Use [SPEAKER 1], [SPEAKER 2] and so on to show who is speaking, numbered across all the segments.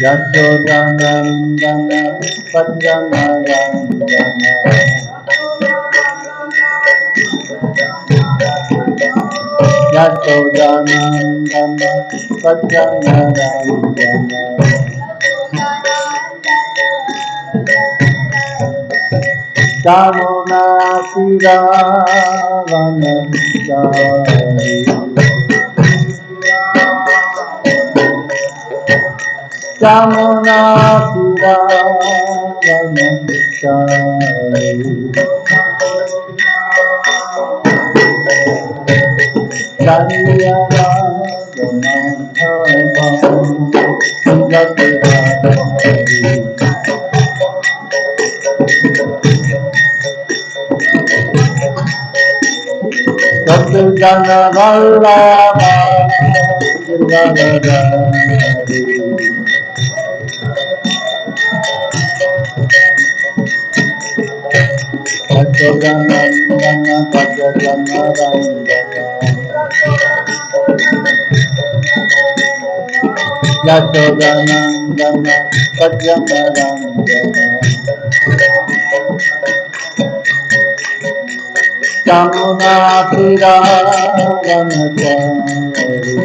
[SPEAKER 1] Yashodanandana Padmanarandana Yashodanandana Padmanarandana Jamuna Puravanachari Jamuna Puravanachari Jana Vallabha Girdharadhari Yashodanandana Padmanarandana Yashodanandana Padmanarandana Jamuna Puravanachari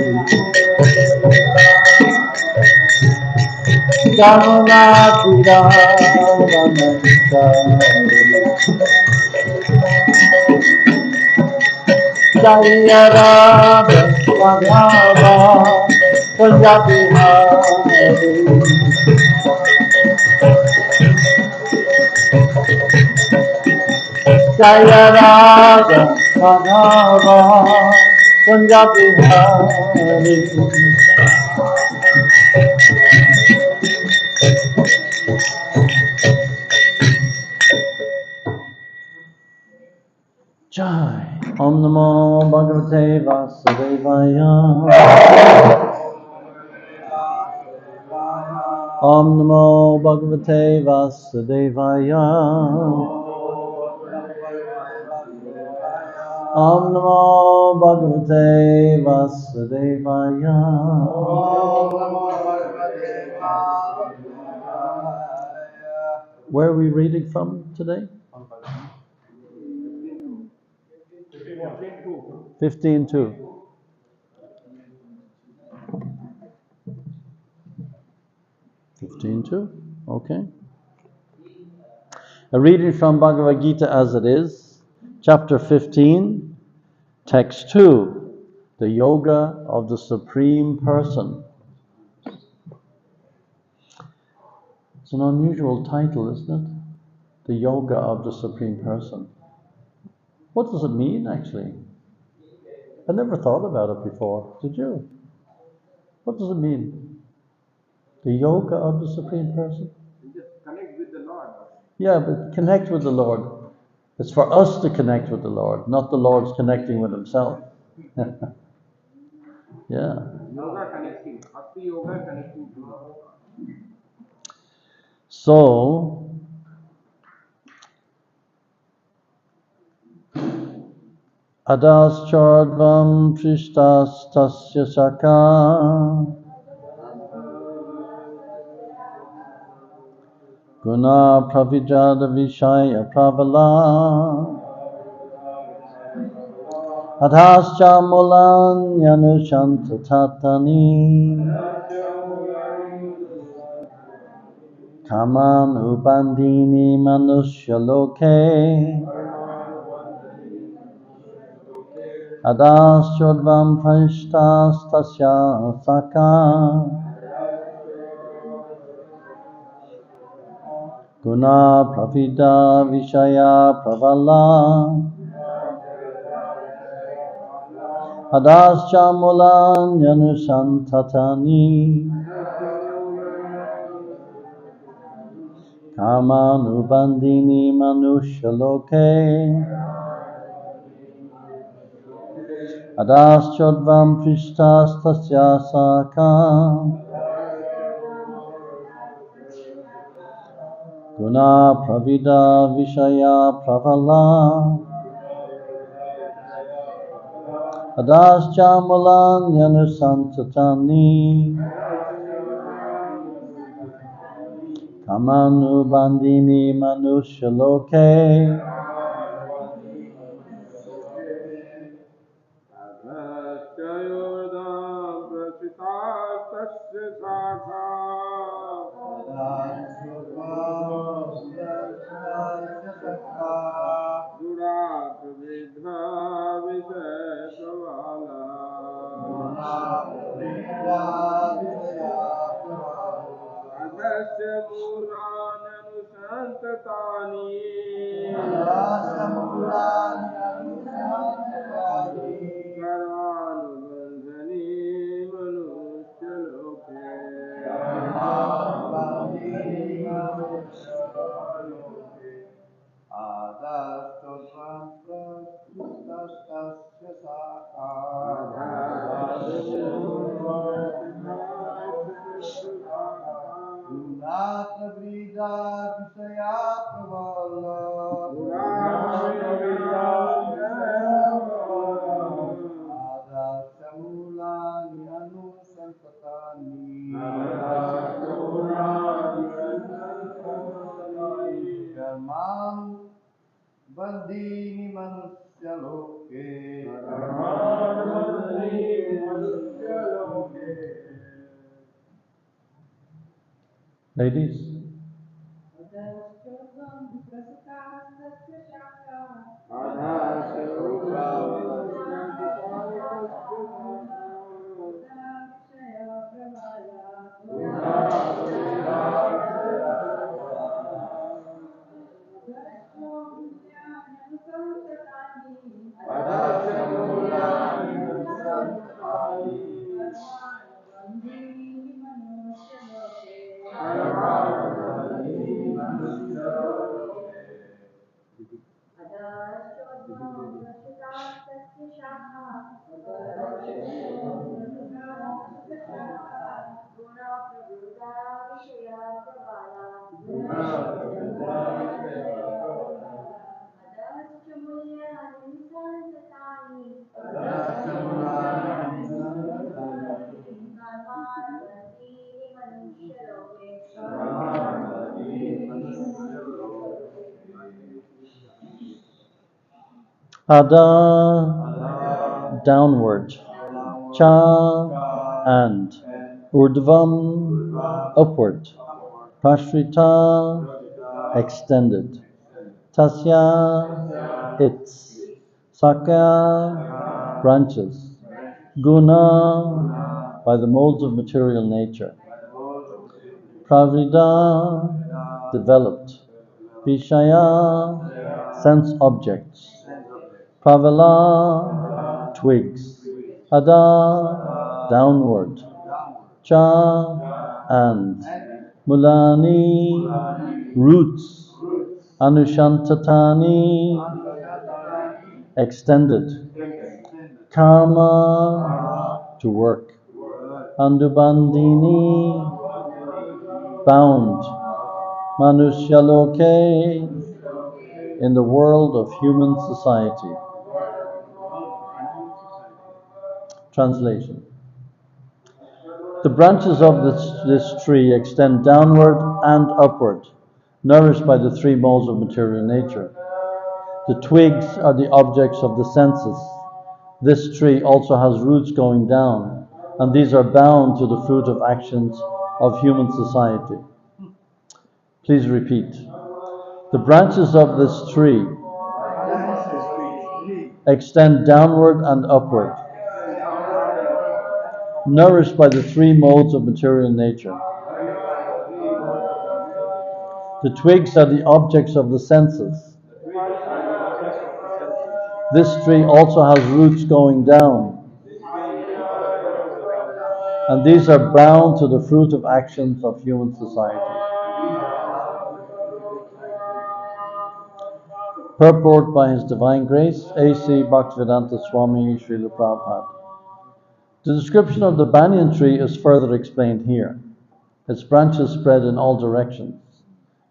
[SPEAKER 1] Jamuna Puravanachari Jaya Radha Madhava Punjabi Hari Jaya Radha Madhava Punjabi Hari Jai Om Namo Bhagavate Vasudevaya Om Namo Bhagavate Vasudevaya Om Namo Bhagavate Vasudevaya Where are we reading from today? 15:2. 15:2. Okay. A reading from Bhagavad Gita as it is, chapter 15, text 2, the Yoga of the Supreme Person. It's an unusual title, isn't it? The Yoga of the Supreme Person. What does it mean, actually? I never thought about it before. Did you? What does it mean? The Yoga of the Supreme Person?
[SPEAKER 2] Just connect with the Lord.
[SPEAKER 1] Yeah, but connect with the Lord. It's for us to connect with the Lord, not the Lord's connecting with himself. Yeah.
[SPEAKER 2] Yoga connecting. Bhakti yoga connecting to Lord.
[SPEAKER 1] So, Adas Chardvam Prishtas Tasya Saka Guna Pravijada Vishaya Pravala Adhascha Mulan Yanushanta Tatani Kaman Upandini Manushya Loke Adas Chodvam Prishtas Tasya Saka Guna Pravida Vishaya Pravala Adascha Mulan Yanusantatani Kamanubandini Manusha Loke Adaschodvam Prishtas Tasya Saka Guna pravida vishaya pravala adascha mulan yanusantatani kamanu bandini manushaloke Ladies, Ada, downward, cha, and, urdhvam, upward, prashrita, extended, tasya, its, sakya, branches, guna, by the modes of material nature, pravrida, developed, vishaya, sense objects, pravala, twigs, ada, downward, cha, and, mulani, roots, anushantatani, extended, karma, to work, andubandini, bound, manusyaloke, in the world of human society. Translation. The branches of this tree extend downward and upward, nourished by the three modes of material nature. The twigs are the objects of the senses. This tree also has roots going down, and these are bound to the fruit of actions of human society. Please repeat. The branches of this tree extend downward and upward, nourished by the three modes of material nature. The twigs are the objects of the senses. This tree also has roots going down, and these are bound to the fruit of actions of human society. Purport by His Divine Grace, A.C. Bhaktivedanta Swami Srila Prabhupada. The description of the banyan tree is further explained here. Its branches spread in all directions.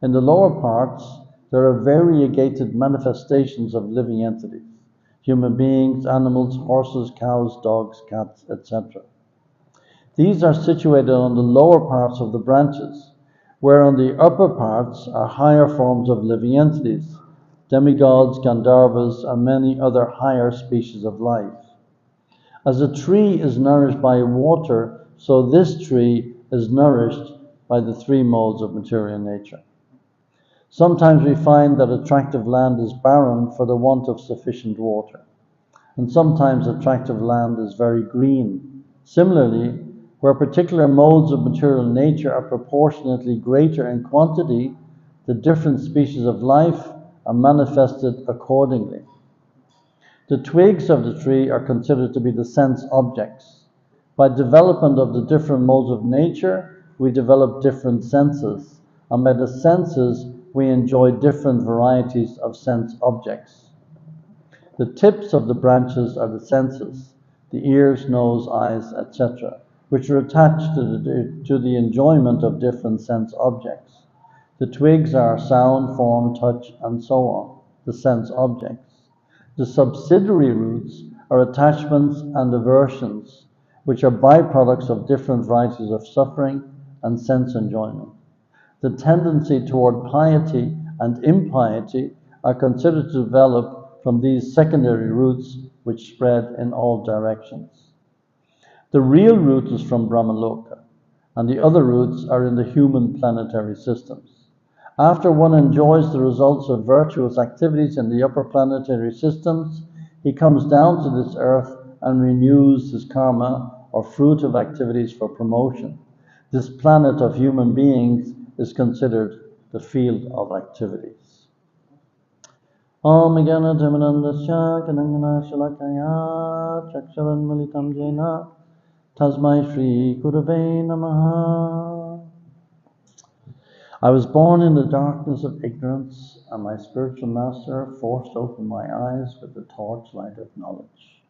[SPEAKER 1] In the lower parts, there are variegated manifestations of living entities, human beings, animals, horses, cows, dogs, cats, etc. These are situated on the lower parts of the branches, where on the upper parts are higher forms of living entities, demigods, Gandharvas, and many other higher species of life. As a tree is nourished by water, so this tree is nourished by the three modes of material nature. Sometimes we find that a tract of land is barren for the want of sufficient water, and sometimes a tract of land is very green. Similarly, where particular modes of material nature are proportionately greater in quantity, the different species of life are manifested accordingly. The twigs of the tree are considered to be the sense objects. By development of the different modes of nature, we develop different senses, and by the senses, we enjoy different varieties of sense objects. The tips of the branches are the senses, the ears, nose, eyes, etc., which are attached to the enjoyment of different sense objects. The twigs are sound, form, touch, and so on, the sense objects. The subsidiary roots are attachments and aversions, which are byproducts of different varieties of suffering and sense enjoyment. The tendency toward piety and impiety are considered to develop from these secondary roots which spread in all directions. The real root is from Brahmaloka, and the other roots are in the human planetary systems. After one enjoys the results of virtuous activities in the upper planetary systems, he comes down to this earth and renews his karma or fruit of activities for promotion. This planet of human beings is considered the field of activities. Om Jnana Timirandasya Gnana Shalakaya Chaksharan Militam Jena Tasmai Shri Gurave Namaha. I was born in the darkness of ignorance, and my spiritual master forced open my eyes with the torchlight of knowledge.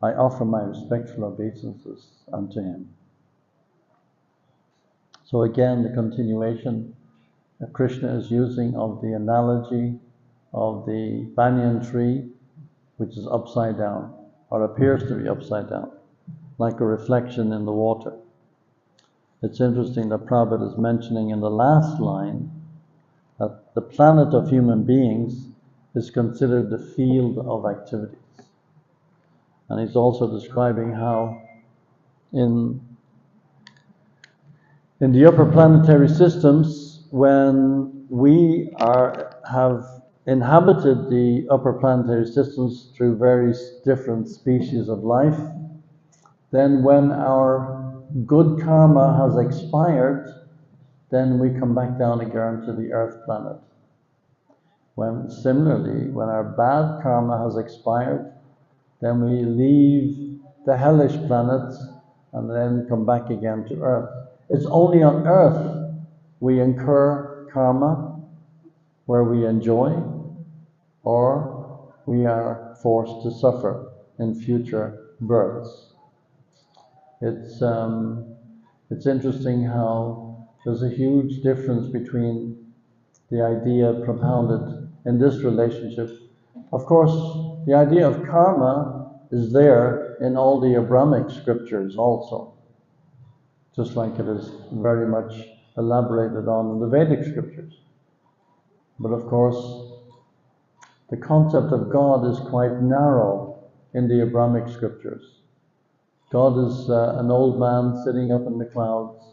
[SPEAKER 1] I offer my respectful obeisances unto him. So again, the continuation that Krishna is using of the analogy of the banyan tree, which is upside down, or appears to be upside down, like a reflection in the water. It's interesting that Prabhupada is mentioning in the last line that the planet of human beings is considered the field of activities. And he's also describing how in the upper planetary systems, when we have inhabited the upper planetary systems through various different species of life, then when our good karma has expired, then we come back down again to the earth planet. Similarly, when our bad karma has expired, then we leave the hellish planets and then come back again to earth. It's only on earth we incur karma, where we enjoy, or we are forced to suffer in future births. It's interesting how there's a huge difference between the idea propounded in this relationship. Of course, the idea of karma is there in all the Abrahamic scriptures also, just like it is very much elaborated on in the Vedic scriptures. But of course, the concept of God is quite narrow in the Abrahamic scriptures. God is an old man sitting up in the clouds,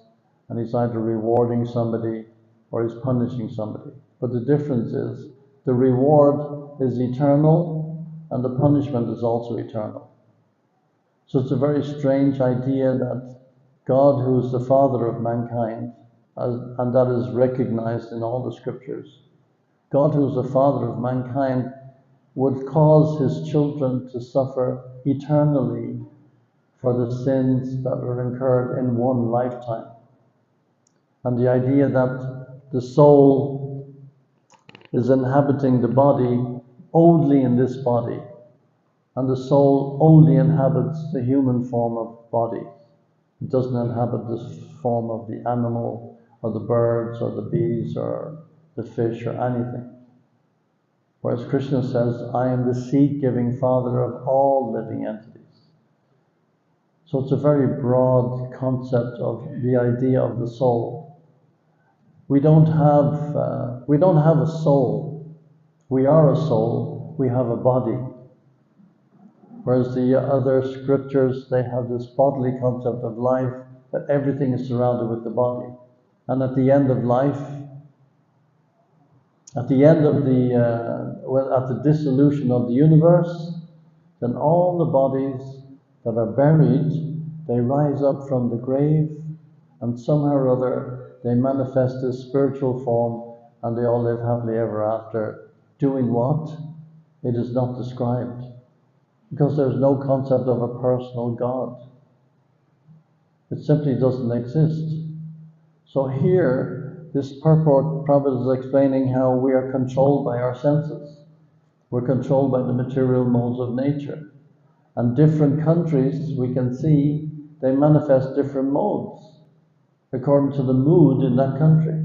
[SPEAKER 1] and he's either rewarding somebody or he's punishing somebody. But the difference is the reward is eternal and the punishment is also eternal. So it's a very strange idea that God, who is the father of mankind, and that is recognized in all the scriptures, God, who is the father of mankind, would cause his children to suffer eternally for the sins that were incurred in one lifetime. And the idea that the soul is inhabiting the body only in this body, and the soul only inhabits the human form of body. It doesn't inhabit this form of the animal, or the birds, or the bees, or the fish, or anything. Whereas Krishna says, I am the seed-giving father of all living entities. So it's a very broad concept of the idea of the soul. We don't have a soul. We are a soul. We have a body. Whereas the other scriptures, they have this bodily concept of life, that everything is surrounded with the body. And at the end of life, at the dissolution of the universe, then all the bodies that are buried, they rise up from the grave, and somehow or other they manifest this spiritual form, and they all live happily ever after, doing what? It is not described, because there's no concept of a personal God. It simply doesn't exist. So here, this purport, Prabhupada is explaining how we are controlled by our senses. We're controlled by the material modes of nature. And different countries, we can see, they manifest different modes according to the mood in that country.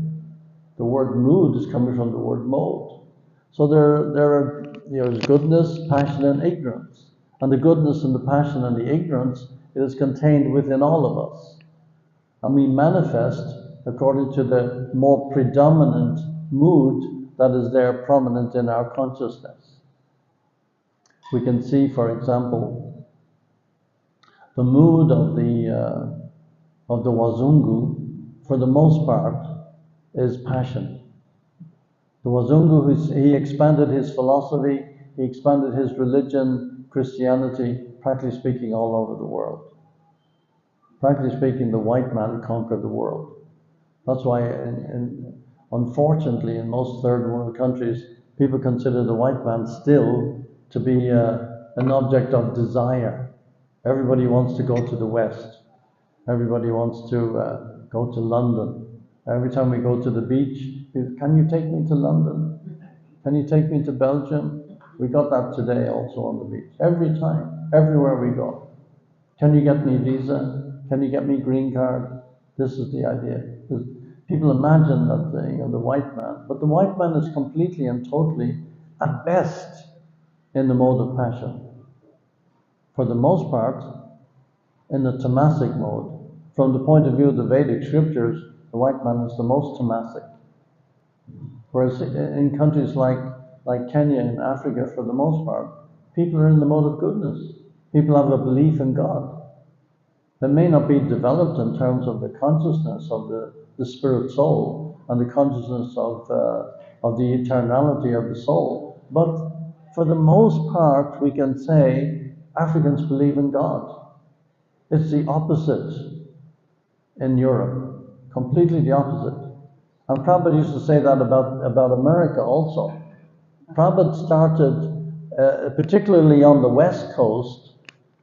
[SPEAKER 1] The word mood is coming from the word mode. So there's goodness, passion, and ignorance. And the goodness and the passion and the ignorance, it is contained within all of us. And we manifest according to the more predominant mood that is there prominent in our consciousness. We can see, for example, the mood of the Wazungu, for the most part, is passion. The Wazungu, he expanded his philosophy, he expanded his religion, Christianity, practically speaking, all over the world. Practically speaking, the white man conquered the world. That's why, unfortunately, in most third world countries, people consider the white man still to be an object of desire. Everybody wants to go to the West. Everybody wants to go to London. Every time we go to the beach, can you take me to London? Can you take me to Belgium? We got that today also on the beach. Every time, everywhere we go. Can you get me a visa? Can you get me a green card? This is the idea. People imagine that the white man, but the white man is completely and totally, at best, in the mode of passion. For the most part, in the tamasic mode. From the point of view of the Vedic scriptures, the white man is the most tamasic. Whereas in countries like Kenya and Africa, for the most part, people are in the mode of goodness. People have a belief in God. That may not be developed in terms of the consciousness of the spirit soul and the consciousness of the eternality of the soul, but for the most part, we can say Africans believe in God. It's the opposite in Europe, completely the opposite. And Prabhupada used to say that about America also. Prabhupada started, particularly on the West Coast,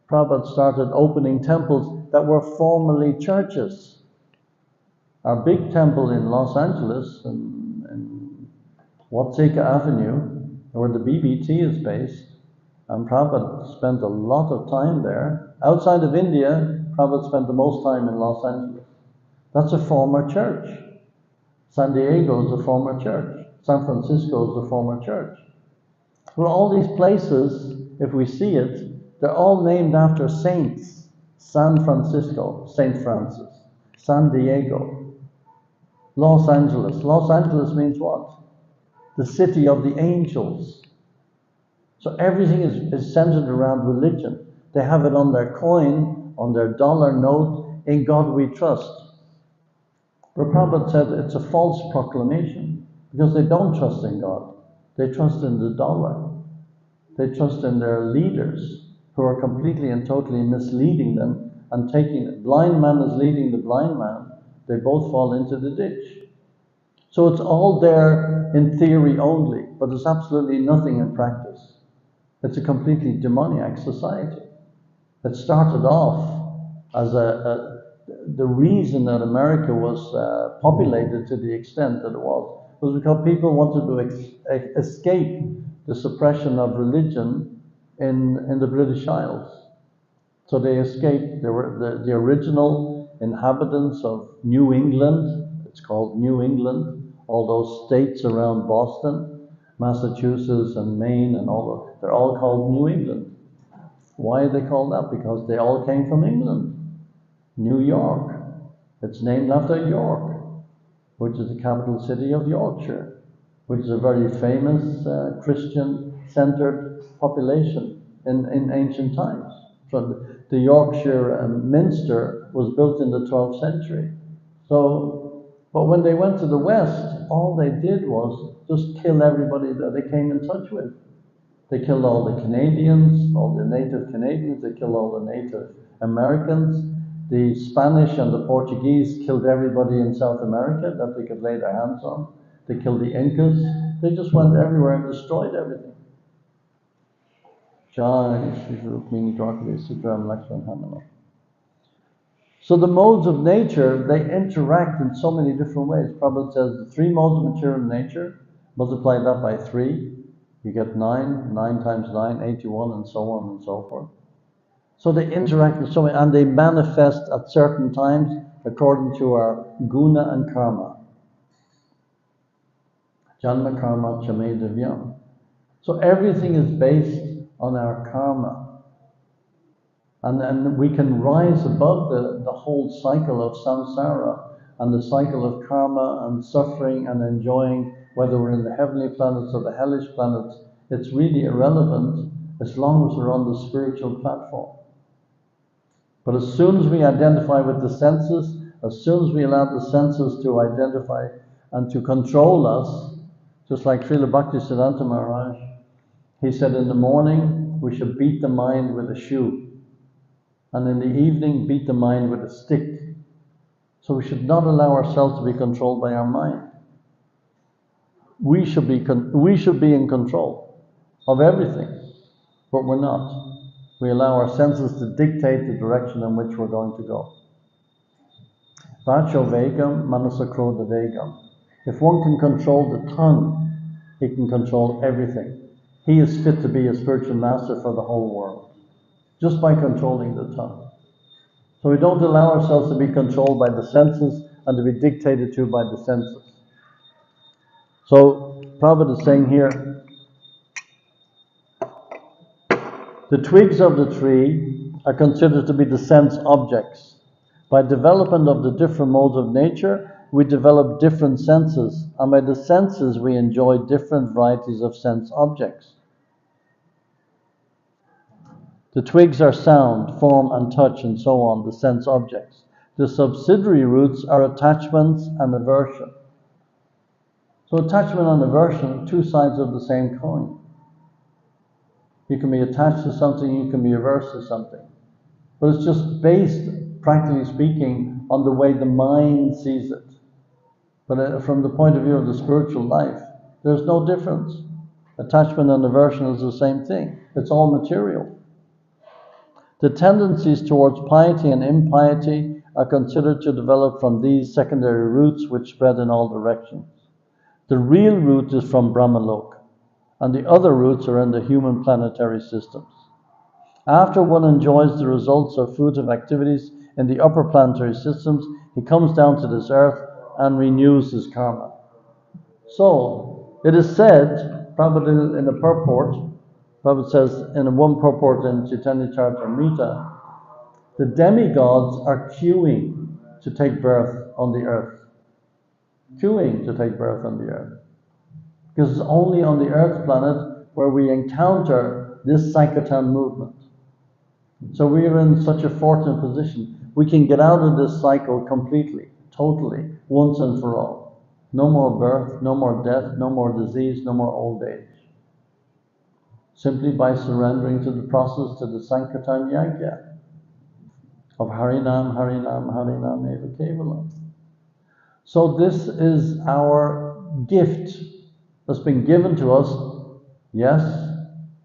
[SPEAKER 1] Prabhupada started opening temples that were formerly churches. Our big temple in Los Angeles, in Watseka Avenue, where the BBT is based, and Prabhupada spent a lot of time there. Outside of India, Prabhupada spent the most time in Los Angeles. That's a former church. San Diego is a former church. San Francisco is a former church. Well, all these places, if we see it, they're all named after saints. San Francisco, Saint Francis. San Diego. Los Angeles. Los Angeles means what? The city of the angels. So everything is centered around religion. They have it on their coin, on their dollar note, in God we trust. But Prabhupada said it's a false proclamation because they don't trust in God. They trust in the dollar. They trust in their leaders who are completely and totally misleading them and taking it. Blind man is leading the blind man. They both fall into the ditch. So it's all there in theory only, but there's absolutely nothing in practice. It's a completely demoniac society. It started off as the reason that America was populated to the extent that it was because people wanted to escape the suppression of religion in the British Isles. So they escaped. They were the original inhabitants of New England. It's called New England. all those states around Boston, Massachusetts and Maine and they're all called New England. Why are they called that? Because they all came from England. New York. It's named after York, which is the capital city of Yorkshire, which is a very famous Christian-centered population in ancient times. So the Yorkshire Minster was built in the 12th century. So, but when they went to the West, all they did was just kill everybody that they came in touch with. They killed all the Canadians, all the native Canadians, they killed all the native Americans. The Spanish and the Portuguese killed everybody in South America that they could lay their hands on. They killed the Incas. They just went everywhere and destroyed everything. So the modes of nature, they interact in so many different ways. Prabhupada says the 3 modes of material nature, multiply that by 3, you get 9, 9 times 9, 81, and so on and so forth. So they interact with so many, and they manifest at certain times according to our guna and karma. Janma karma chame divyam. So everything is based on our karma. And we can rise above the whole cycle of samsara and the cycle of karma and suffering and enjoying, whether we're in the heavenly planets or the hellish planets. It's really irrelevant as long as we're on the spiritual platform. But as soon as we identify with the senses, as soon as we allow the senses to identify and to control us, just like Srila Bhaktisiddhanta Maharaj, he said in the morning we should beat the mind with a shoe, and in the evening beat the mind with a stick. So we should not allow ourselves to be controlled by our mind. We should be in control of everything, but we're not. We allow our senses to dictate the direction in which we're going to go. Vacho vegam, manasa krodha vegam. If one can control the tongue, he can control everything. He is fit to be a spiritual master for the whole world, just by controlling the tongue. So we don't allow ourselves to be controlled by the senses and to be dictated to by the senses. So Prabhupada is saying here, the twigs of the tree are considered to be the sense objects. By development of the different modes of nature, we develop different senses, and by the senses we enjoy different varieties of sense objects. The twigs are sound, form and touch and so on, the sense objects. The subsidiary roots are attachments and aversion. So attachment and aversion, 2 sides of the same coin. You can be attached to something, you can be averse to something. But it's just based, practically speaking, on the way the mind sees it. But from the point of view of the spiritual life, there's no difference. Attachment and aversion is the same thing. It's all material. The tendencies towards piety and impiety are considered to develop from these secondary roots which spread in all directions. The real root is from Brahmalok, and the other roots are in the human planetary systems. After one enjoys the results of fruitive activities in the upper planetary systems, he comes down to this earth and renews his karma. So, it is said, Prabhupada in a purport, Prabhupada says in one purport in Chaitanya Charitamrita, the demigods are queuing to take birth on the earth. Queuing to take birth on the earth. Because it's only on the earth planet where we encounter this Sankirtan movement. So we are in such a fortunate position. We can get out of this cycle completely, totally, once and for all. No more birth, no more death, no more disease, no more old age. Simply by surrendering to the process, to the Sankirtan Yajna of Harinam, Harinam, Harinam Eva Kevalam. So this is our gift that's been given to us, yes,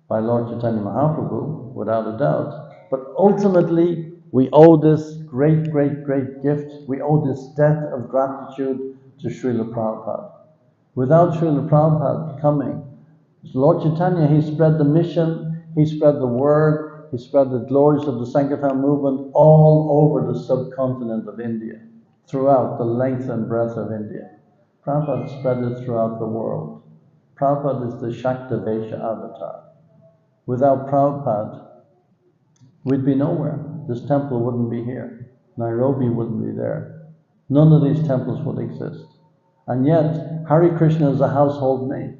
[SPEAKER 1] by Lord Chaitanya Mahaprabhu, without a doubt. But ultimately, we owe this great, great, great gift. We owe this debt of gratitude to Srila Prabhupada. Without Srila Prabhupada coming, Lord Chaitanya, he spread the mission, he spread the word, he spread the glories of the Sankirtan movement all over the subcontinent of India, throughout the length and breadth of India. Prabhupada spread it throughout the world. Prabhupada is the Shaktavesha avatar. Without Prabhupada, we'd be nowhere. This temple wouldn't be here. Nairobi wouldn't be there. None of these temples would exist. And yet, Hare Krishna is a household name.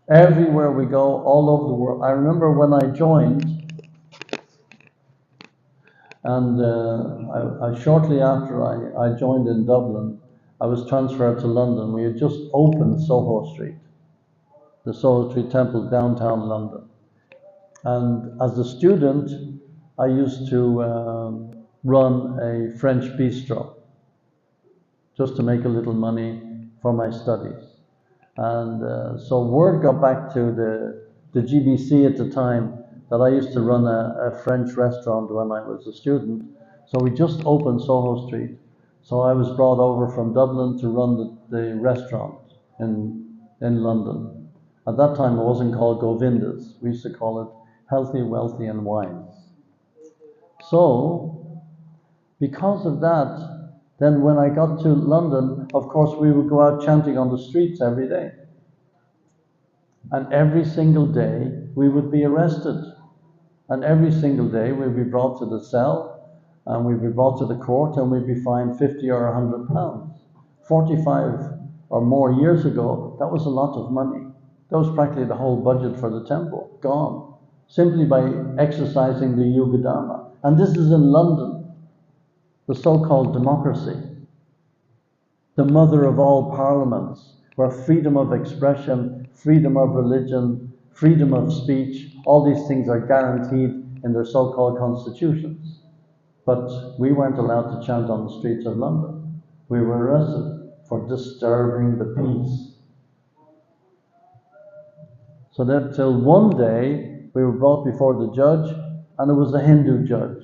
[SPEAKER 1] Everywhere we go, all over the world. I remember when I joined, and shortly after I joined in Dublin, I was transferred to London. We had just opened Soho Street, the Soho Street Temple, downtown London. And as a student, I used to run a French bistro just to make a little money for my studies. And so word got back to the GBC at the time that I used to run a French restaurant when I was a student. So we just opened Soho Street. So I was brought over from Dublin to run the restaurant in London. At that time it wasn't called Govinda's. We used to call it Healthy, Wealthy and Wise. So because of that, then when I got to London, of course we would go out chanting on the streets every day. And every single day we would be arrested. And every single day we'd be brought to the cell, and we'd be brought to the court, and we'd be fined 50 or 100 pounds. 45 or more years ago, that was a lot of money. That was practically the whole budget for the temple, gone, simply by exercising the Yuga Dharma. And this is in London, the so-called democracy, the mother of all parliaments, where freedom of expression, freedom of religion, freedom of speech, all these things are guaranteed in their so-called constitutions. But we weren't allowed to chant on the streets of London. We were arrested for disturbing the peace. So that till one day we were brought before the judge, and it was a Hindu judge.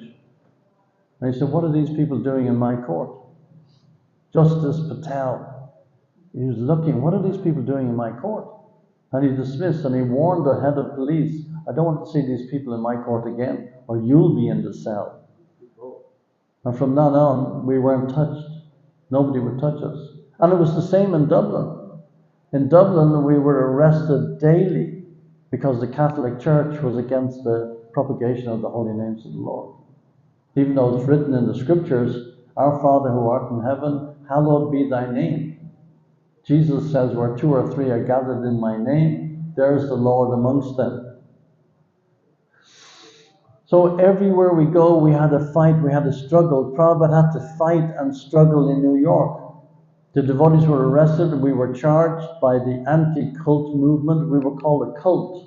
[SPEAKER 1] And he said, "What are these people doing in my court?" Justice Patel. He was looking, what are these people doing in my court? And he dismissed, and he warned the head of police, "I don't want to see these people in my court again, or you'll be in the cell." And from then on, we weren't touched. Nobody would touch us. And it was the same in Dublin. In Dublin, we were arrested daily because the Catholic Church was against the propagation of the holy names of the Lord. Even though it's written in the scriptures, "Our Father who art in heaven, hallowed be thy name." Jesus says, "Where two or three are gathered in my name, there is the Lord amongst them." So everywhere we go, we had a fight, we had a struggle. Prabhupada had to fight and struggle in New York. The devotees were arrested, and we were charged by the anti-cult movement. We were called a cult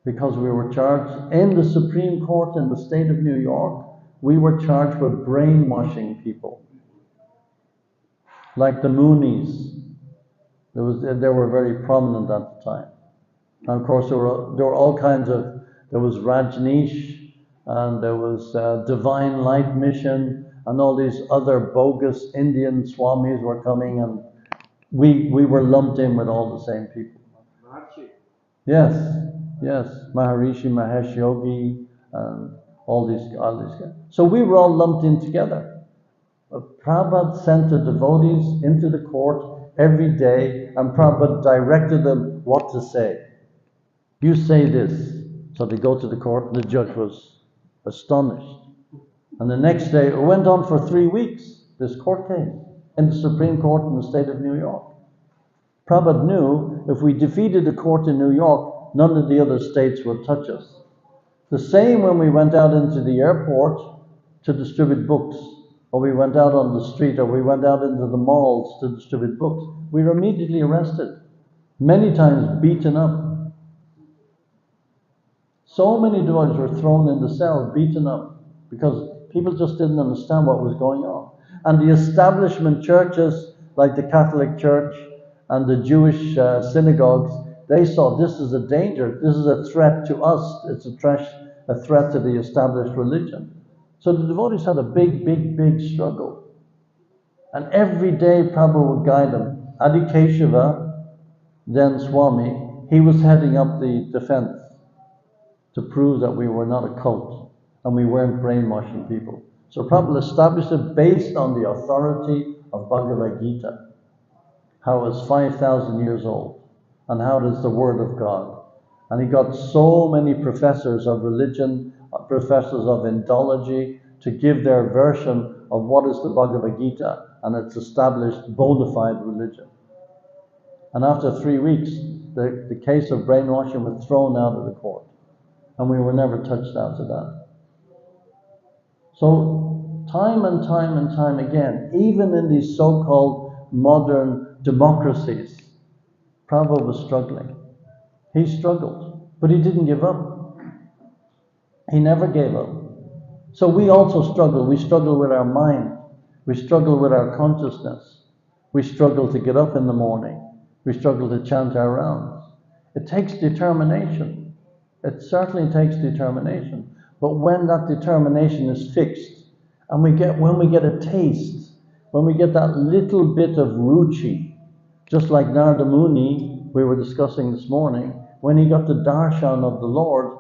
[SPEAKER 1] because we were charged in the Supreme Court in the state of New York. We were charged with brainwashing people, like the Moonies. They were very prominent at the time. And of course, there were all kinds of. There was Rajneesh, and there was Divine Light Mission, and all these other bogus Indian swamis were coming, and we were lumped in with all the same people. Yes, Maharishi Mahesh Yogi, and all these guys. So we were all lumped in together. Prabhupada sent the devotees into the court every day, and Prabhupada directed them what to say. "You say this." So they go to the court, and the judge was astonished. And the next day, it went on for 3 weeks, this court case, in the Supreme Court in the state of New York. Prabhupada knew if we defeated the court in New York, none of the other states would touch us. The same when we went out into the airport to distribute books, or we went out on the street, or we went out into the malls to distribute books. We were immediately arrested, many times beaten up. So many devotees were thrown in the cell, beaten up, because people just didn't understand what was going on. And the establishment churches, like the Catholic Church and the Jewish synagogues, they saw this is a danger, this is a threat to us, it's a threat to the established religion. So the devotees had a big struggle. And every day Prabhupada would guide them. Adi Keshava, then Swami, he was heading up the defense to prove that we were not a cult and we weren't brainwashing people. So Prabhupada established it based on the authority of Bhagavad Gita, how it's 5,000 years old, and how it is the Word of God. And he got so many professors of religion, professors of Indology, to give their version of what is the Bhagavad Gita, and its established bona fide religion. And after 3 weeks, the case of brainwashing was thrown out of the court, and we were never touched after that. So time and time and time again, even in these so-called modern democracies, Prabhupada was struggling. He struggled, but he didn't give up. He never gave up. So we also struggle. We struggle with our mind. We struggle with our consciousness. We struggle to get up in the morning. We struggle to chant our rounds. It takes determination. It certainly takes determination. But when that determination is fixed, and when we get a taste, when we get that little bit of ruchi, just like Narada Muni, we were discussing this morning, when he got the darshan of the Lord,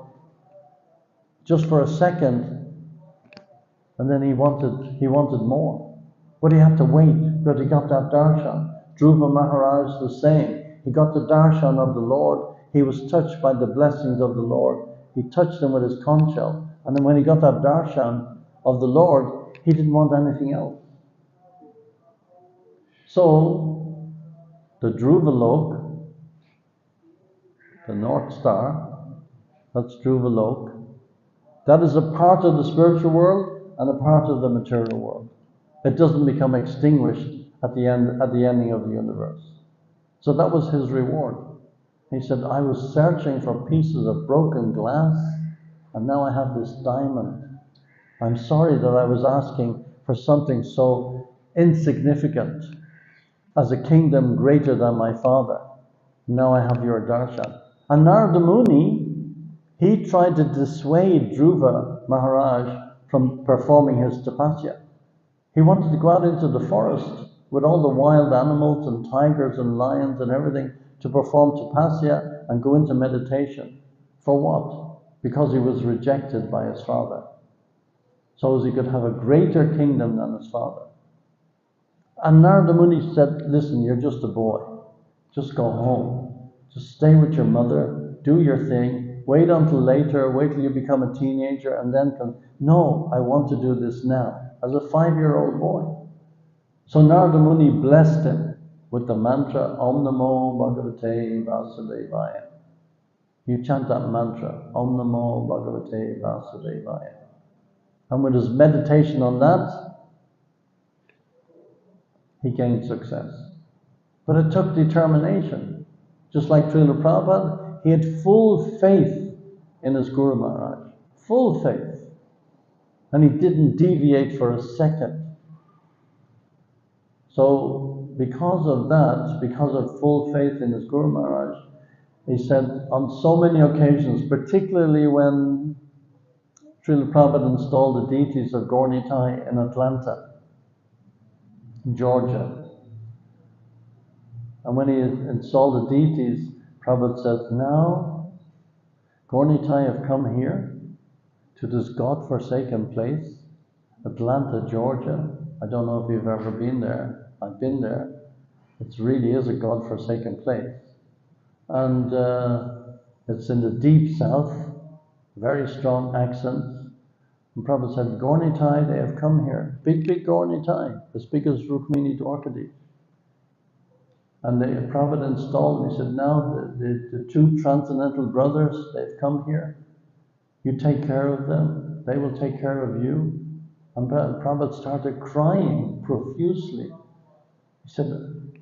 [SPEAKER 1] just for a second, and then he wanted more. But he had to wait, but he got that darshan. Dhruva Maharaj the same. He got the darshan of the Lord. He was touched by the blessings of the Lord. He touched them with his conch shell. And then when he got that darshan of the Lord, he didn't want anything else. So, the Dhruvalok, the North Star, that's Dhruvalok, that is a part of the spiritual world and a part of the material world. It doesn't become extinguished at the ending of the universe. So that was his reward. He said, I was searching for pieces of broken glass, and now I have this diamond. I'm sorry that I was asking for something so insignificant as a kingdom greater than my father. Now I have your darshan. And Narada Muni, he tried to dissuade Dhruva Maharaj from performing his tapasya. He wanted to go out into the forest with all the wild animals and tigers and lions and everything to perform tapasya and go into meditation. For what? Because he was rejected by his father. So as he could have a greater kingdom than his father. And Narada Muni said, listen, you're just a boy. Just go home. Just stay with your mother. Do your thing. Wait until later. Wait till you become a teenager and then come. No, I want to do this now. As a 5-year-old boy. So Narada Muni blessed him with the mantra, Om Namo Bhagavate Vasudevaya. You chant that mantra, Om Namo Bhagavate Vasudevaya. And with his meditation on that, he gained success. But it took determination. Just like Srila Prabhupada, he had full faith in his Guru Maharaj. Full faith. And he didn't deviate for a second. So because of that, because of full faith in his Guru Maharaj, he said on so many occasions, particularly when Srila Prabhupada installed the deities of Gaur Nitai in Atlanta, Georgia. And when he installed the deities, Prabhupada said, now Gaur Nitai have come here to this God-forsaken place, Atlanta, Georgia. I don't know if you've ever been there. I've been there. It really is a God-forsaken place. And it's in the deep south, very strong accents. And Prabhupada said, Gaur Nitai, they have come here. Big, big Gaur Nitai, as big as Rukmini Dwarkadi. And Prabhupada installed me. He said, now the two transcendental brothers, they've come here. You take care of them. They will take care of you. And Prabhupada started crying profusely. He said,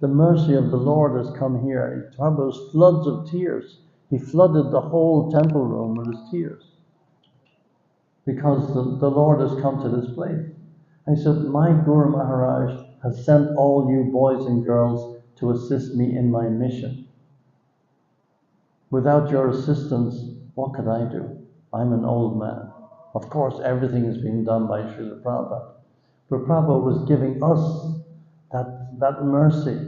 [SPEAKER 1] the mercy of the Lord has come here. Prabhupada was floods of tears. He flooded the whole temple room with his tears. Because the Lord has come to this place. And he said, my Guru Maharaj has sent all you boys and girls to assist me in my mission. Without your assistance, what could I do? I'm an old man. Of course, everything is being done by Srila Prabhupada. But Prabhupada was giving us that mercy.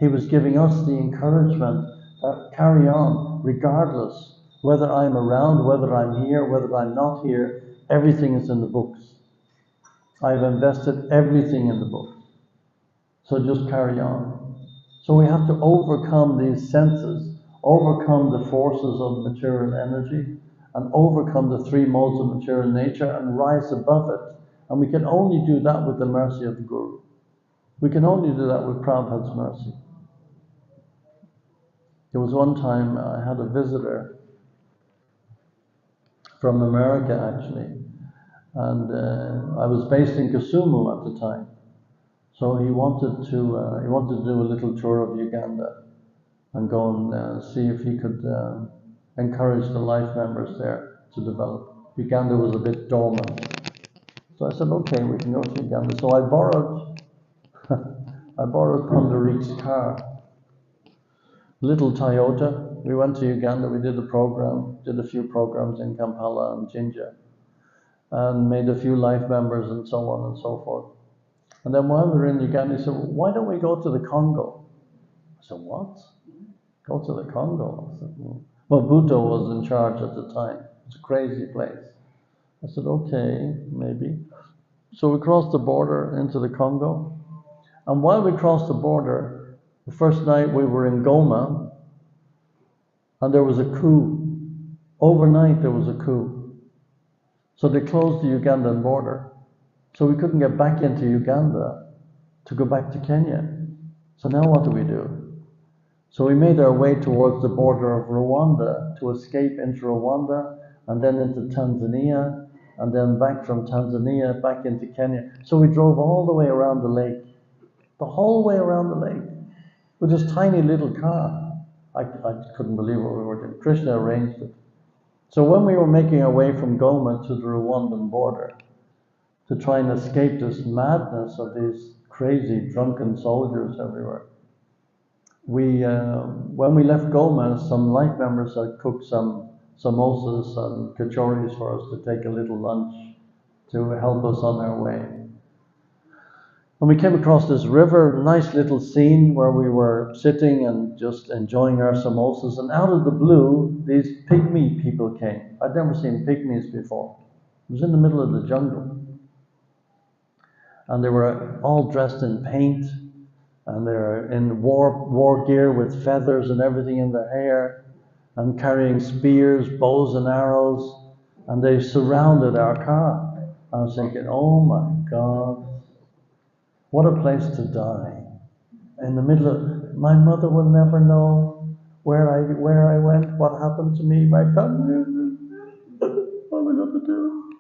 [SPEAKER 1] He was giving us the encouragement that carry on, regardless whether I'm around, whether I'm here, whether I'm not here, everything is in the books. I've invested everything in the books. So just carry on. So we have to overcome these senses, overcome the forces of material energy, and overcome the three modes of material nature and rise above it. And we can only do that with the mercy of the Guru. We can only do that with Prabhupada's mercy. There was one time I had a visitor from America actually, and I was based in Kisumu at the time. So he wanted to do a little tour of Uganda and go and see if he could encourage the life members there to develop. Uganda was a bit dormant. So I said, okay, we can go to Uganda. So I borrowed Pundarik's car, little Toyota. We went to Uganda, we did a few programs in Kampala and Jinja, and made a few life members and so on and so forth. And then while we were in Uganda, he said, well, why don't we go to the Congo? I said, what? Go to the Congo? I said, well, Bhutto was in charge at the time. It's a crazy place. I said, okay, maybe. So we crossed the border into the Congo. And while we crossed the border, the first night we were in Goma, and there was a coup. Overnight there was a coup. So they closed the Ugandan border. So we couldn't get back into Uganda to go back to Kenya. So now what do we do? So we made our way towards the border of Rwanda to escape into Rwanda and then into Tanzania and then back from Tanzania back into Kenya. So we drove all the way around the lake, the whole way around the lake with this tiny little car. I couldn't believe what we were doing. Krishna arranged it. So when we were making our way from Goma to the Rwandan border to try and escape this madness of these crazy drunken soldiers everywhere, when we left Goma, some life members had cooked some samosas and kachoris for us to take a little lunch to help us on our way. And we came across this river, nice little scene where we were sitting and just enjoying our samosas, and out of the blue, these pygmy people came. I'd never seen pygmies before. It was in the middle of the jungle. And they were all dressed in paint, and they're in war gear with feathers and everything in their hair, and carrying spears, bows and arrows, and they surrounded our car. I was thinking, oh my God, what a place to die. In the middle of, my mother will never know where I went, what happened to me, my family. What am I going to do?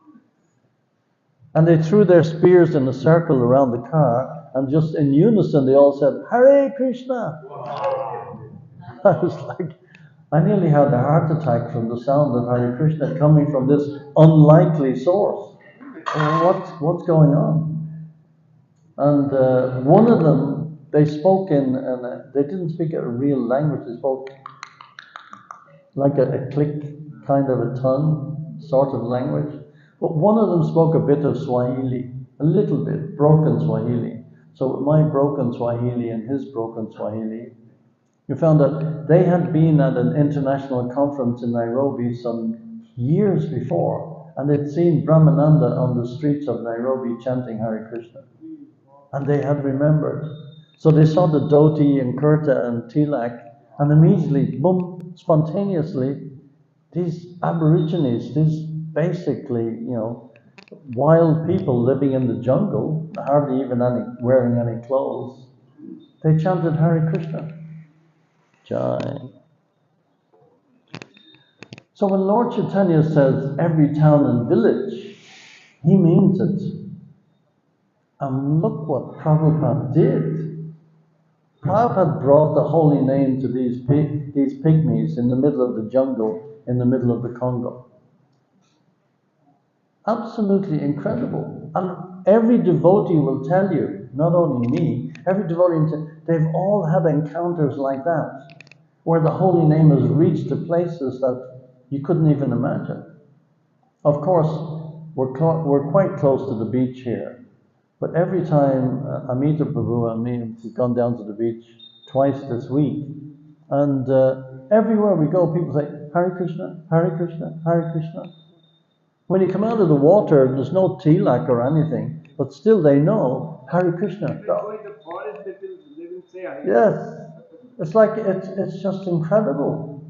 [SPEAKER 1] And they threw their spears in a circle around the car, and just in unison they all said, Hare Krishna! Wow. I was like, I nearly had a heart attack from the sound of Hare Krishna coming from this unlikely source. What's going on? And one of them, they spoke they didn't speak a real language, they spoke like a click kind of a tongue sort of language. But one of them spoke a bit of Swahili, a little bit, broken Swahili. So with my broken Swahili and his broken Swahili, you found that they had been at an international conference in Nairobi some years before, and they'd seen Brahmananda on the streets of Nairobi chanting Hare Krishna. And they had remembered. So they saw the dhoti and kurta and tilak, and immediately, boom, spontaneously, these aborigines, these basically, wild people living in the jungle, hardly even wearing any clothes, they chanted Hare Krishna. Jai. So when Lord Chaitanya says every town and village, he means it. And look what Prabhupada did. Prabhupada brought the holy name to these pygmies in the middle of the jungle, in the middle of the Congo. Absolutely incredible. And every devotee will tell you, not only me, every devotee, they've all had encounters like that, where the holy name has reached to places that you couldn't even imagine. Of course, we're quite close to the beach here, but every time Amita Prabhu and me, we've gone down to the beach twice this week, and everywhere we go, people say, Hare Krishna, Hare Krishna, Hare Krishna. When you come out of the water, there's no tilak or anything, but still they know Hare Krishna.
[SPEAKER 2] Go in the forest,
[SPEAKER 1] Yes. It's like, it's just incredible.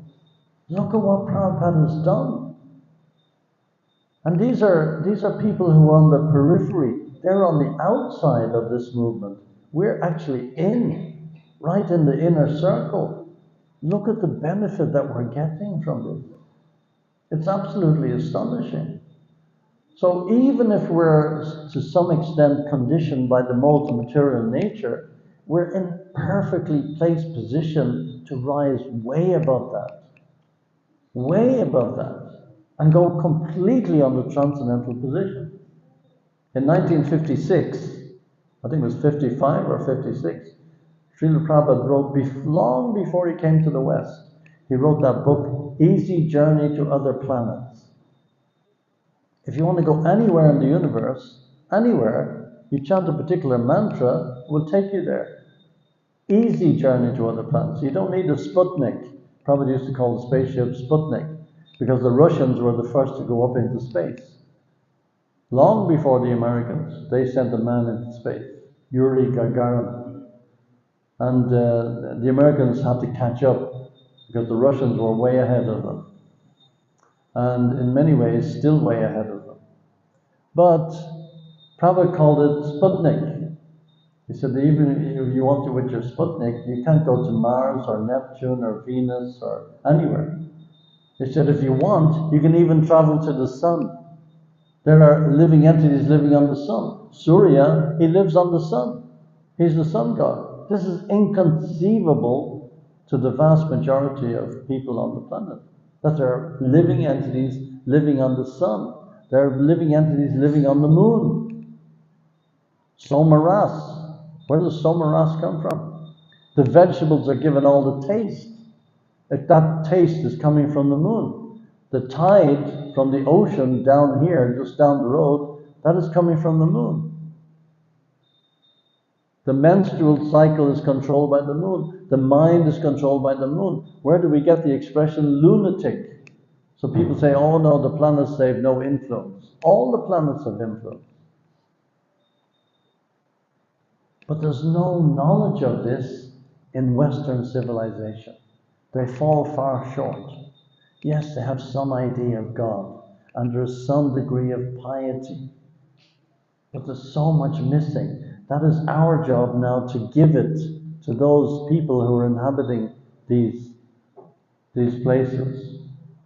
[SPEAKER 1] Look at what Prabhupada has done. And these are people who are on the periphery. They're on the outside of this movement. We're actually right in the inner circle. Look at the benefit that we're getting from this. It's absolutely astonishing. So even if we're to some extent conditioned by the modes of material nature, we're in perfectly placed position to rise way above that, and go completely on the transcendental position. In 1956, I think it was 55 or 56, Srila Prabhupada wrote, long before he came to the West, he wrote that book, Easy Journey to Other Planets. If you want to go anywhere in the universe, anywhere, you chant a particular mantra, it will take you there. Easy journey to other planets. You don't need a Sputnik. Prabhupada used to call the spaceship Sputnik, because the Russians were the first to go up into space. Long before the Americans, they sent a man into space, Yuri Gagarin. And the Americans had to catch up, because the Russians were way ahead of them. And in many ways, still way ahead of them. But Prabhupada called it Sputnik. He said that even if you want to with your Sputnik, you can't go to Mars or Neptune or Venus or anywhere. He said if you want, you can even travel to the sun. There are living entities living on the sun. Surya, he lives on the sun. He's the sun god. This is inconceivable to the vast majority of people on the planet, that there are living entities living on the sun. There are living entities living on the moon. Somaras. Where does somaras come from? The vegetables are given all the taste. If that taste is coming from the moon. The tide from the ocean down here, just down the road, that is coming from the moon. The menstrual cycle is controlled by the moon. The mind is controlled by the moon. Where do we get the expression lunatic? So people say, oh no, the planets have no influence. All the planets have influence. But there's no knowledge of this in Western civilization. They fall far short. Yes, they have some idea of God, and there's some degree of piety. But there's so much missing. That is our job now, to give it to those people who are inhabiting these places.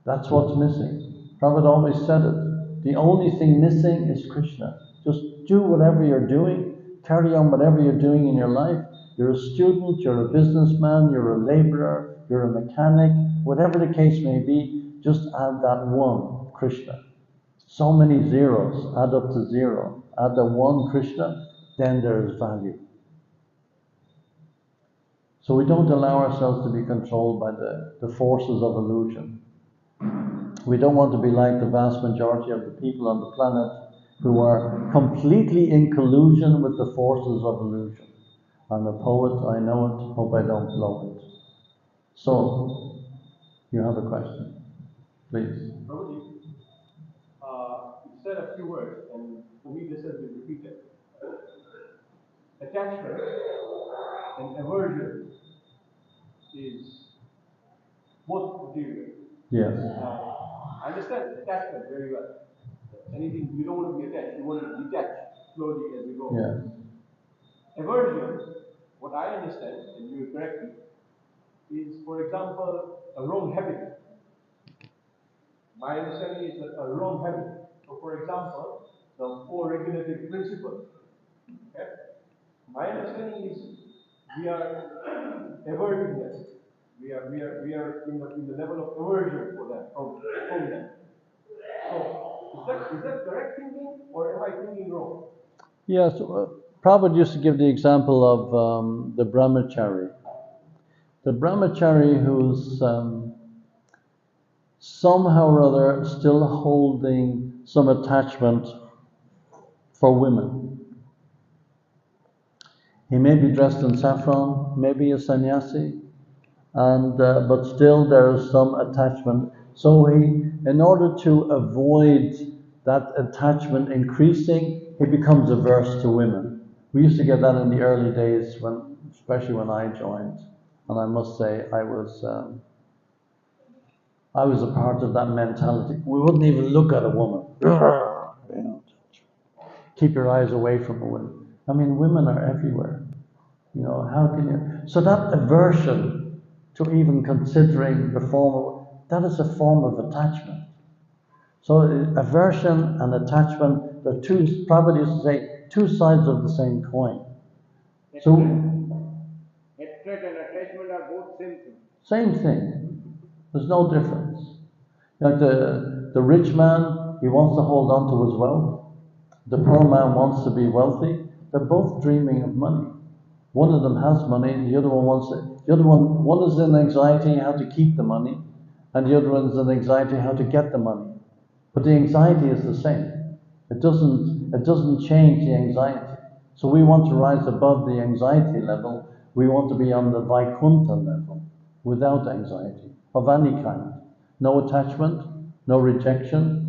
[SPEAKER 1] That's what's missing. Prabhupada always said it. The only thing missing is Krishna. Just do whatever you're doing. Carry on whatever you're doing in your life. You're a student, you're a businessman, you're a laborer, you're a mechanic, whatever the case may be, just add that one, Krishna. So many zeros add up to zero. Add the one Krishna, then there is value. So we don't allow ourselves to be controlled by the forces of illusion. We don't want to be like the vast majority of the people on the planet who are completely in collusion with the forces of illusion. I'm a poet, I know it, hope I don't blow it. So, you have a question, please.
[SPEAKER 3] Prabhuji, you said a few words, and for me this has been repeated. Attachment and aversion is both material.
[SPEAKER 1] Yes.
[SPEAKER 3] I understand attachment very well. Anything, you don't want to be attached, you want to detach slowly as you go.
[SPEAKER 1] Yes.
[SPEAKER 3] Aversion, what I understand, and you will correct me, is, for example, a wrong habit. My understanding is that a wrong habit. So, for example, the four regulative principles. Okay? My understanding is we are averting them. We are in the level of aversion for them from them. So, is that correct thinking, or am I thinking wrong?
[SPEAKER 1] Yes. Prabhupada used to give the example of the brahmachari. The brahmachari who's somehow or other still holding some attachment for women. He may be dressed in saffron, maybe a sannyasi, and but still there is some attachment. So he, in order to avoid that attachment increasing, he becomes averse to women. We used to get that in the early days, when especially when I joined. And I must say, I was a part of that mentality. We wouldn't even look at a woman. You know, keep your eyes away from a woman. I mean, women are everywhere. You know, how can you? So that aversion to even considering the form of, that is a form of attachment. So aversion and attachment, the two, Prabhupada used to say, two sides of the same coin. So
[SPEAKER 2] hatred and attachment are both same thing.
[SPEAKER 1] same thing. There's no difference. Like the rich man, he wants to hold on to his wealth. The poor man wants to be wealthy. They're both dreaming of money. One of them has money, the other one wants it. The other one is in anxiety how to keep the money, and the other one is in anxiety how to get the money. But the anxiety is the same. It doesn't change the anxiety. So we want to rise above the anxiety level. We want to be on the Vaikuntha level, without anxiety of any kind. No attachment, no rejection.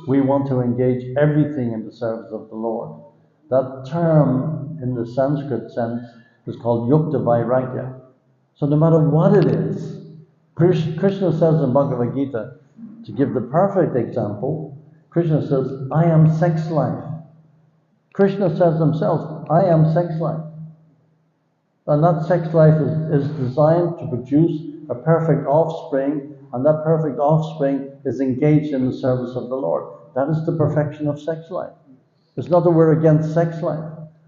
[SPEAKER 1] We want to engage everything in the service of the Lord. That term in the Sanskrit sense is called Yukta Vairagya. So no matter what it is, Krishna says in Bhagavad Gita, to give the perfect example, Krishna says, I am sex life. Krishna says himself, I am sex life. And that sex life is designed to produce a perfect offspring, and that perfect offspring is engaged in the service of the Lord. That is the perfection of sex life. It's not that we're against sex life.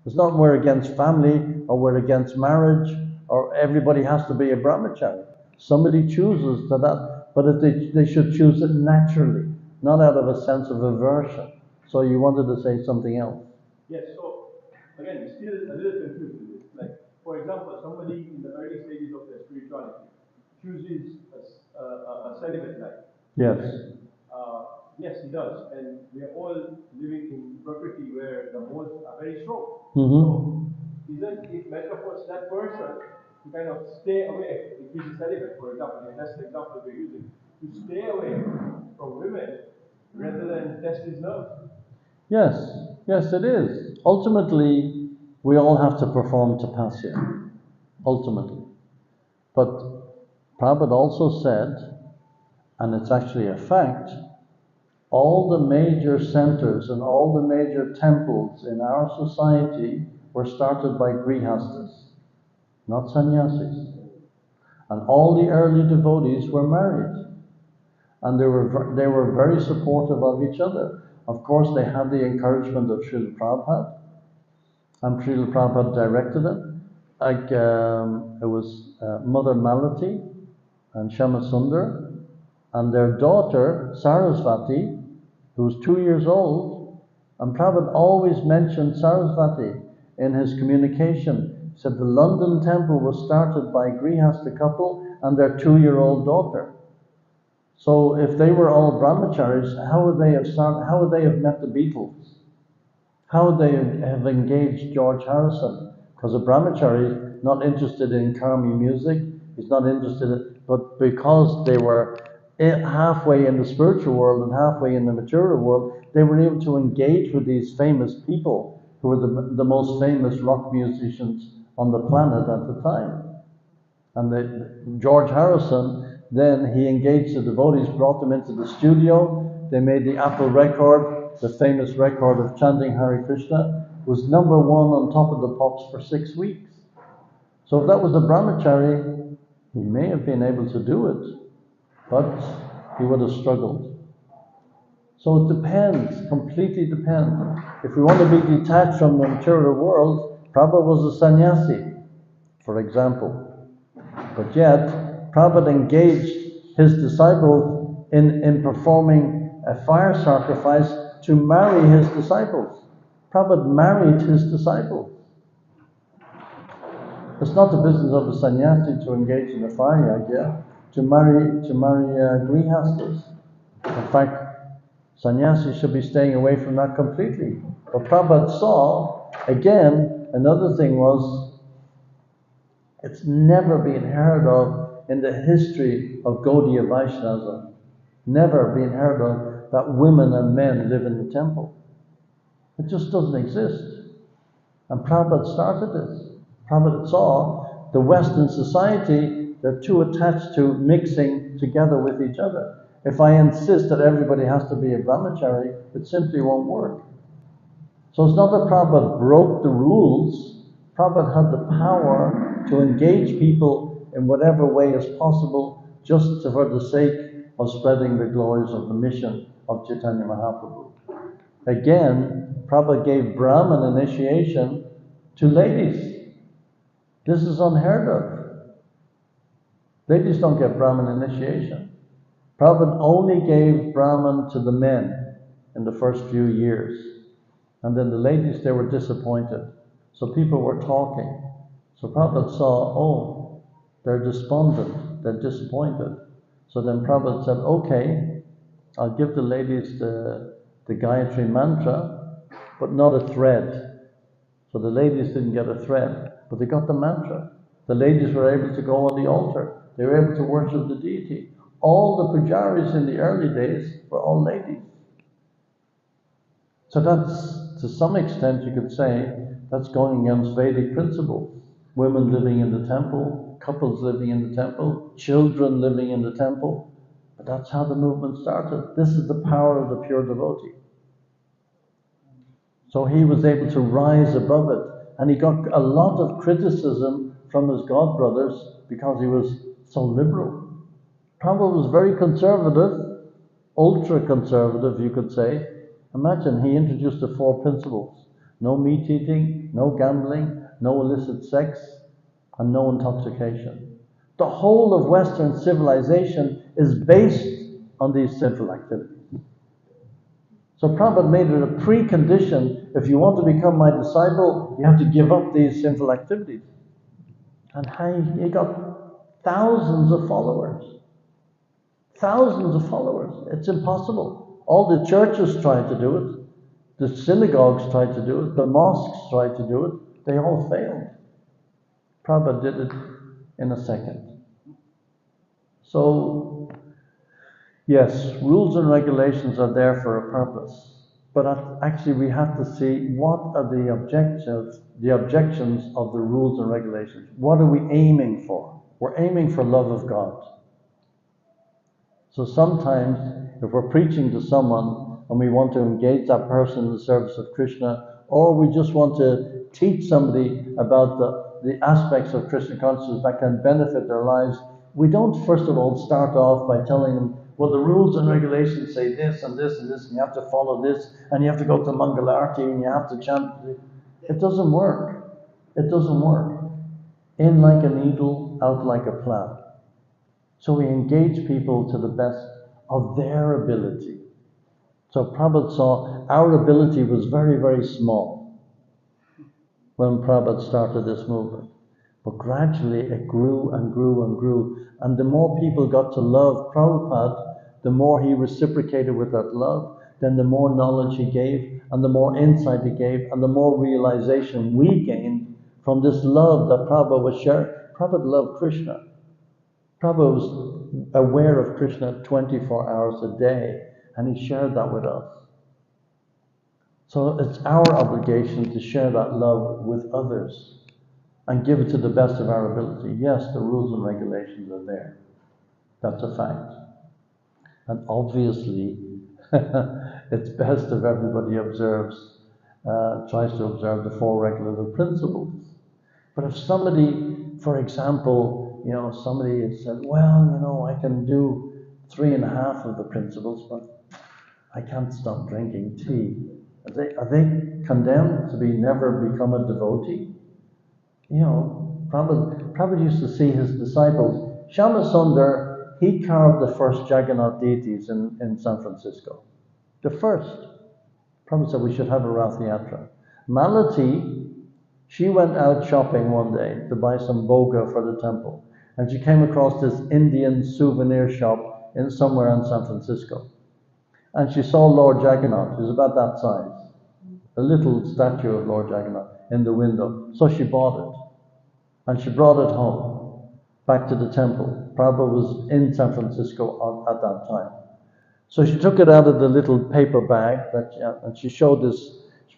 [SPEAKER 1] It's not that we're against family, or we're against marriage, or everybody has to be a brahmachari. Somebody chooses to that, but they should choose it naturally, not out of a sense of aversion. So you wanted to say something else?
[SPEAKER 3] Yes, so again, we're still a little confused with this. Like, for example, somebody in the early stages of their spirituality chooses a celibate life.
[SPEAKER 1] Yes.
[SPEAKER 3] Yes, he does. And we are all living in Prakriti where the modes are very strong.
[SPEAKER 1] Mm-hmm.
[SPEAKER 3] So, isn't it better for that person to kind of stay away, if he's a celibate, for example, if that's the example we're using, to stay away from women rather than test his nerves?
[SPEAKER 1] Yes, yes, it is. Ultimately, we all have to perform tapasya. Ultimately. But Prabhupada also said, and it's actually a fact, all the major centers and all the major temples in our society were started by grihastas, not sannyasis. And all the early devotees were married. And they were very supportive of each other. Of course, they had the encouragement of Srila Prabhupada, and Srila Prabhupada directed it. Like it was Mother Malati and Shama Sundar, and their daughter Sarasvati, who was 2 years old, and Prabhupada always mentioned Sarasvati in his communication. He said the London temple was started by a Grihasta couple and their 2-year-old daughter. So if they were all brahmacharis, how would they have met the Beatles? How would they have engaged George Harrison? Because a brahmachari is not interested in Karmi music, he's not interested in, but because they were halfway in the spiritual world and halfway in the material world, they were able to engage with these famous people who were the most famous rock musicians on the planet at the time. And George Harrison, then he engaged the devotees, brought them into the studio. They made the Apple record, the famous record of chanting Hare Krishna, was #1 on top of the pops for 6 weeks. So if that was a brahmachari, he may have been able to do it, but he would have struggled. So it depends, completely depends. If we want to be detached from the material world, Prabhupada was a sannyasi, for example. But yet, Prabhupada engaged his disciples in performing a fire sacrifice to marry his disciples. Prabhupada married his disciples. It's not the business of a sannyasi to engage in a fire yajna, to marry grihastas. In fact, sannyasis should be staying away from that completely. But Prabhupada saw, again, another thing was, it's never been heard of in the history of Gaudiya Vaishnava, never been heard of that women and men live in the temple. It just doesn't exist. And Prabhupada started this. Prabhupada saw The Western society, they're too attached to mixing together with each other. If I insist that everybody has to be a brahmachari, it simply won't work. So it's not that Prabhupada broke the rules. Prabhupada had the power to engage people in whatever way is possible, just for the sake of spreading the glories of the mission of Chaitanya Mahaprabhu. Again, Prabhupada gave Brahman initiation to ladies. This is unheard of. Ladies don't get Brahman initiation. Prabhupada only gave Brahman to the men in the first few years. And then the ladies, they were disappointed. So people were talking. So Prabhupada saw, oh, they're despondent, they're disappointed. So then Prabhupada said, okay, I'll give the ladies the Gayatri mantra, but not a thread. So the ladies didn't get a thread, but they got the mantra. The ladies were able to go on the altar. They were able to worship the deity. All the pujaris in the early days were all ladies. So that's, to some extent, you could say, that's going against Vedic principles. Women living in the temple, couples living in the temple, children living in the temple. But that's how the movement started. This is the power of the pure devotee. So he was able to rise above it. And he got a lot of criticism from his godbrothers because he was so liberal. Prabhupada was very conservative, ultra-conservative, you could say. Imagine, he introduced the 4 principles. No meat eating, no gambling, no illicit sex, and no intoxication. The whole of Western civilization is based on these sinful activities. So Prabhupada made it a precondition. If you want to become my disciple, you have to give up these sinful activities. And he got thousands of followers. Thousands of followers. It's impossible. All the churches tried to do it. The synagogues tried to do it. The mosques tried to do it. They all failed. Prabhupada did it in a second. So, yes, rules and regulations are there for a purpose. But actually we have to see what are the objections of the rules and regulations. What are we aiming for? We're aiming for love of God. So sometimes, if we're preaching to someone and we want to engage that person in the service of Krishna, or we just want to teach somebody about the aspects of Krishna consciousness that can benefit their lives, we don't first of all start off by telling them, well, the rules and regulations say this and this and this, and you have to follow this, and you have to go to Mangalarti, and you have to chant. It doesn't work. It doesn't work. In like a needle, out like a plow. So we engage people to the best of their ability. So Prabhupada saw our ability was very, very small when Prabhupada started this movement. But gradually it grew and grew and grew. And the more people got to love Prabhupada, the more he reciprocated with that love, then the more knowledge he gave, and the more insight he gave, and the more realization we gained from this love that Prabhupada was sharing. Prabhupada loved Krishna. Prabhupada was aware of Krishna 24 hours a day, and he shared that with us. So it's our obligation to share that love with others and give it to the best of our ability. Yes, the rules and regulations are there. That's a fact. And obviously, it's best if everybody tries to observe the 4 regulative principles. But if somebody, for example, somebody has said, well, I can do 3.5 of the principles, but I can't stop drinking tea. Are they condemned to never become a devotee? Prabhupada used to see his disciples. Shama Sundar, he carved the first Jagannath deities in San Francisco. The first. Prabhupada said we should have a Rath Yatra. Malati, she went out shopping one day to buy some boga for the temple. And she came across this Indian souvenir shop somewhere in San Francisco. And she saw Lord Jagannath, who's about that size. A little statue of Lord Jagannath in the window. So she bought it. And she brought it home, back to the temple. Prabhupada was in San Francisco at that time. So she took it out of the little paper bag and she showed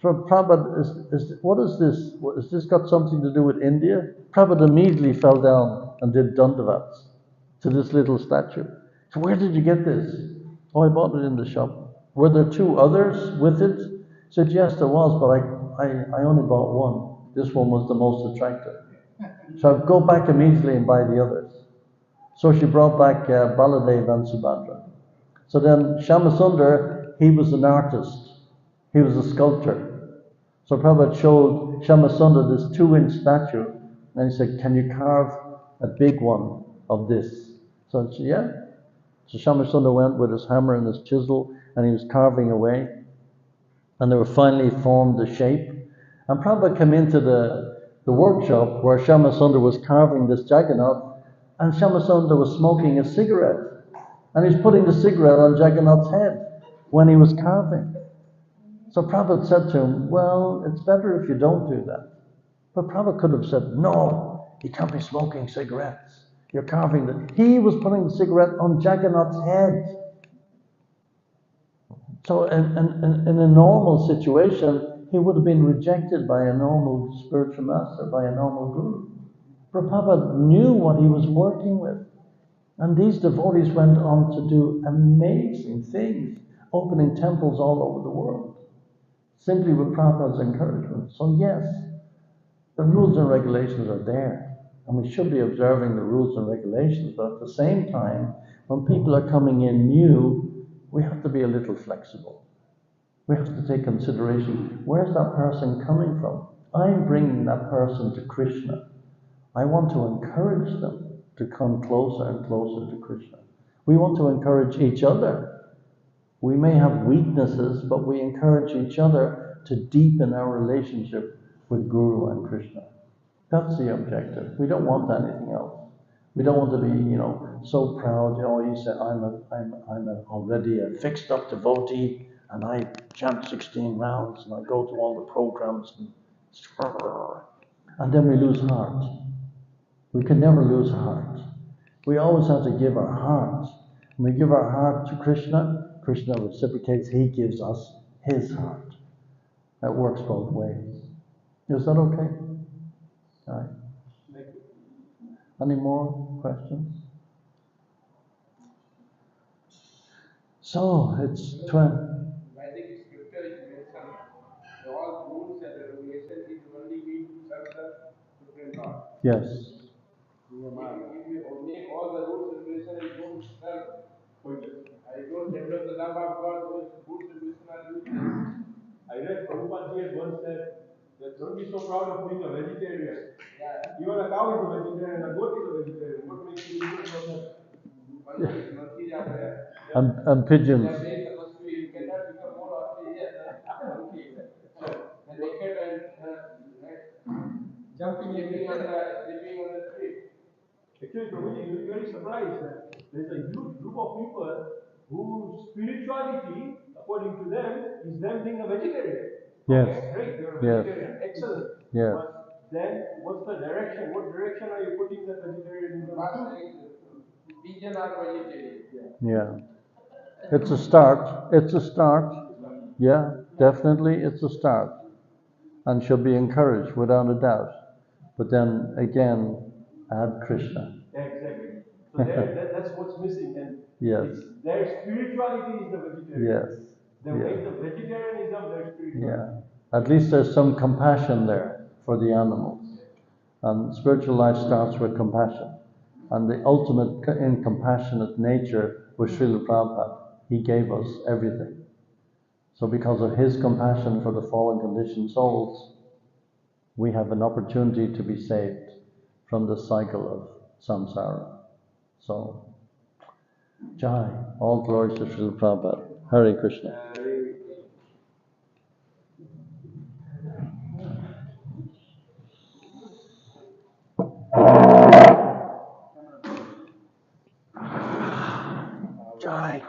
[SPEAKER 1] Prabhupada, what is this? Has this got something to do with India? Prabhupada immediately fell down and did dandavats to this little statue. So where did you get this? Oh, I bought it in the shop. Were there two others with it? He said, yes, there was, but I only bought one. This one was the most attractive. So I'd go back immediately and buy the others. So she brought back Baladev and Subhadra. So then Shyamasundar, he was an artist. He was a sculptor. So Prabhupada showed Shyamasundar this 2-inch statue, and he said, can you carve a big one of this? So she said, yeah. So Shyamasundar went with his hammer and his chisel, and he was carving away. And they were finally formed the shape. And Prabhupada came into the workshop where Shyamasundar was carving this Jagannath, and Shyamasundar was smoking a cigarette. And he's putting the cigarette on Jagannath's head when he was carving. So Prabhupada said to him, well, it's better if you don't do that. But Prabhupada could have said, no, he can't be smoking cigarettes. You're carving the... He was putting the cigarette on Jagannath's head. So in a normal situation, he would have been rejected by a normal spiritual master, by a normal guru. But Prabhupada knew what he was working with. And these devotees went on to do amazing things, opening temples all over the world, simply with Prabhupada's encouragement. So yes, the rules and regulations are there, and we should be observing the rules and regulations, but at the same time, when people are coming in new, we have to be a little flexible. We have to take consideration, where's that person coming from? I'm bringing that person to Krishna. I want to encourage them to come closer and closer to Krishna. We want to encourage each other. We may have weaknesses, but we encourage each other to deepen our relationship with Guru and Krishna. That's the objective. We don't want anything else. We don't want to be, so proud. Oh, you say I'm already a fixed up devotee, and I chant 16 rounds, and I go to all the programs, and then we lose heart. We can never lose heart. We always have to give our heart. When we give our heart to Krishna, Krishna reciprocates. He gives us his heart. That works both ways. Is that okay? All right. Any more questions? So it's 12.
[SPEAKER 2] Vedic scripture is mentioned. All rules and regulations is only mean to serve the Supreme Lord.
[SPEAKER 1] Yes.
[SPEAKER 2] If you make all the rules and regulations, you don't serve. I don't develop the love of God, those rules and regulations are useless.
[SPEAKER 3] I read Prabhupada had once said that don't be so proud of being a vegetarian.
[SPEAKER 2] Yeah.
[SPEAKER 3] Even a cow is a vegetarian, a goat is a vegetarian. What makes you different from them?
[SPEAKER 2] Monkeys are there.
[SPEAKER 1] And pigeons.
[SPEAKER 2] They are supposed to be, you cannot become more Australian than monkey. So, the naked and jumping, sleeping on the tree.
[SPEAKER 3] Actually, Prabhuji, you'll be very surprised that there's a huge group of people whose spirituality, according to them, is them being a vegetarian.
[SPEAKER 1] Yes.
[SPEAKER 3] Okay, great, you're a
[SPEAKER 1] Yes.
[SPEAKER 3] vegetarian, excellent.
[SPEAKER 1] Yes.
[SPEAKER 3] But then, what's the direction? What direction are you putting that vegetarianism to?
[SPEAKER 2] Pigeon are vegetarian.
[SPEAKER 1] Yeah. It's a start. It's a start. Yeah, definitely it's a start. And should be encouraged without a doubt. But then again, add Krishna.
[SPEAKER 3] Exactly. So that's what's missing. And
[SPEAKER 1] Yes.
[SPEAKER 3] their spirituality is the vegetarian.
[SPEAKER 1] Yes.
[SPEAKER 3] They
[SPEAKER 1] Yeah.
[SPEAKER 3] make the vegetarianism their spirituality.
[SPEAKER 1] Yeah. At least there's some compassion there for the animals. And spiritual life starts with compassion. And the ultimate in compassionate nature was Srila Prabhupada. He gave us everything. So because of his compassion for the fallen conditioned souls, we have an opportunity to be saved from the cycle of samsara. So, Jai, all glories to Srila Prabhupada. Hare Krishna. Jai.